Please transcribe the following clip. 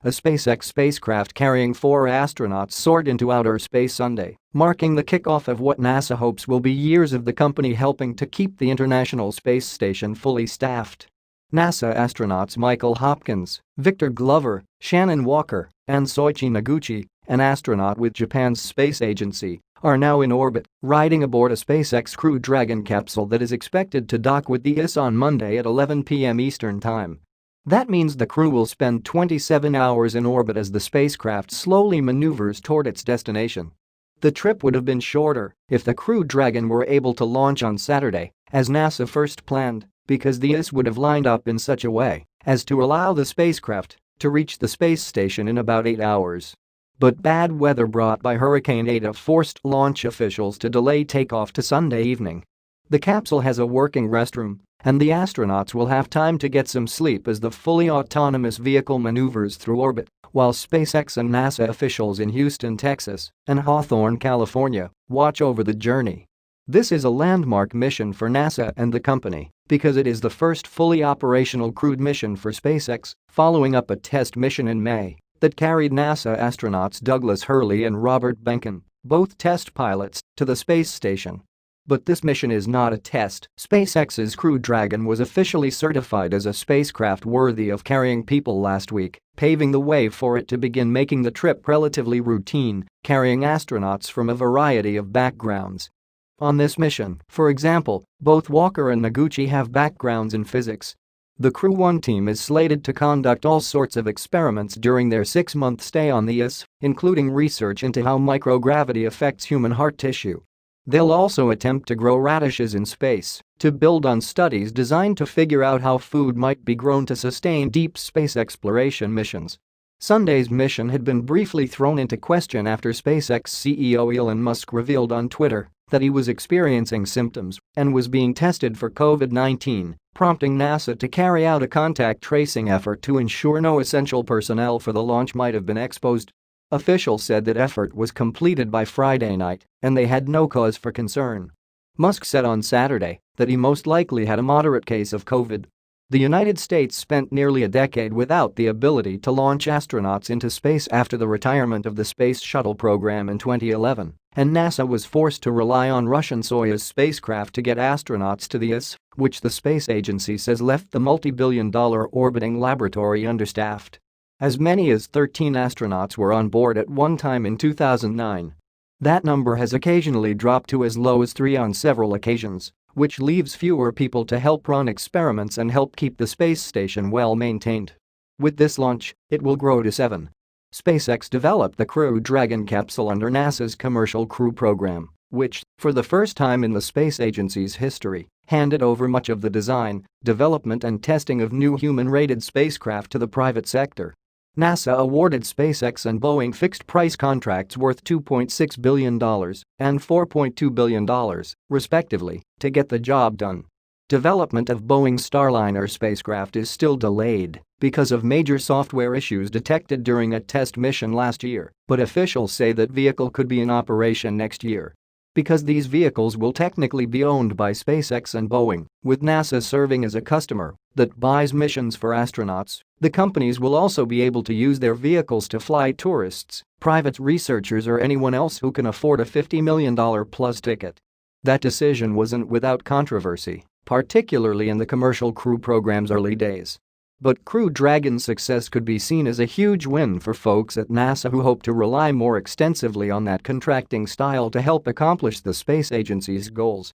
A SpaceX spacecraft carrying 4 astronauts soared into outer space Sunday, marking the kickoff of what NASA hopes will be years of the company helping to keep the International Space Station fully staffed. NASA astronauts Michael Hopkins, Victor Glover, Shannon Walker, and Soichi Noguchi, an astronaut with Japan's space agency, are now in orbit, riding aboard a SpaceX Crew Dragon capsule that is expected to dock with the ISS on Monday at 11 p.m. Eastern Time. That means the crew will spend 27 hours in orbit as the spacecraft slowly maneuvers toward its destination. The trip would have been shorter if the Crew Dragon were able to launch on Saturday, as NASA first planned, because the ISS would have lined up in such a way as to allow the spacecraft to reach the space station in about 8 hours. But bad weather brought by Hurricane Eta forced launch officials to delay takeoff to Sunday evening. The capsule has a working restroom, and the astronauts will have time to get some sleep as the fully autonomous vehicle maneuvers through orbit, while SpaceX and NASA officials in Houston, Texas, and Hawthorne, California, watch over the journey. This is a landmark mission for NASA and the company because it is the first fully operational crewed mission for SpaceX, following up a test mission in May that carried NASA astronauts Douglas Hurley and Robert Behnken, both test pilots, to the space station. But this mission is not a test. SpaceX's Crew Dragon was officially certified as a spacecraft worthy of carrying people last week, paving the way for it to begin making the trip relatively routine, carrying astronauts from a variety of backgrounds. On this mission, for example, both Walker and Noguchi have backgrounds in physics. The Crew 1 team is slated to conduct all sorts of experiments during their 6-month stay on the ISS, including research into how microgravity affects human heart tissue. They'll also attempt to grow radishes in space to build on studies designed to figure out how food might be grown to sustain deep space exploration missions. Sunday's mission had been briefly thrown into question after SpaceX CEO Elon Musk revealed on Twitter that he was experiencing symptoms and was being tested for COVID-19, prompting NASA to carry out a contact tracing effort to ensure no essential personnel for the launch might have been exposed. Officials said that effort was completed by Friday night and they had no cause for concern. Musk said on Saturday that he most likely had a moderate case of COVID. The United States spent nearly a decade without the ability to launch astronauts into space after the retirement of the Space Shuttle program in 2011, and NASA was forced to rely on Russian Soyuz spacecraft to get astronauts to the ISS, which the space agency says left the multi-billion-dollar orbiting laboratory understaffed. As many as 13 astronauts were on board at one time in 2009. That number has occasionally dropped to as low as 3 on several occasions, which leaves fewer people to help run experiments and help keep the space station well maintained. With this launch, it will grow to 7. SpaceX developed the Crew Dragon capsule under NASA's Commercial Crew Program, which, for the first time in the space agency's history, handed over much of the design, development and testing of new human-rated spacecraft to the private sector. NASA awarded SpaceX and Boeing fixed-price contracts worth $2.6 billion and $4.2 billion, respectively, to get the job done. Development of Boeing's Starliner spacecraft is still delayed because of major software issues detected during a test mission last year, but officials say that vehicle could be in operation next year. Because these vehicles will technically be owned by SpaceX and Boeing, with NASA serving as a customer that buys missions for astronauts, the companies will also be able to use their vehicles to fly tourists, private researchers or anyone else who can afford a $50 million-plus ticket. That decision wasn't without controversy, particularly in the Commercial Crew program's early days. But Crew Dragon's success could be seen as a huge win for folks at NASA who hope to rely more extensively on that contracting style to help accomplish the space agency's goals.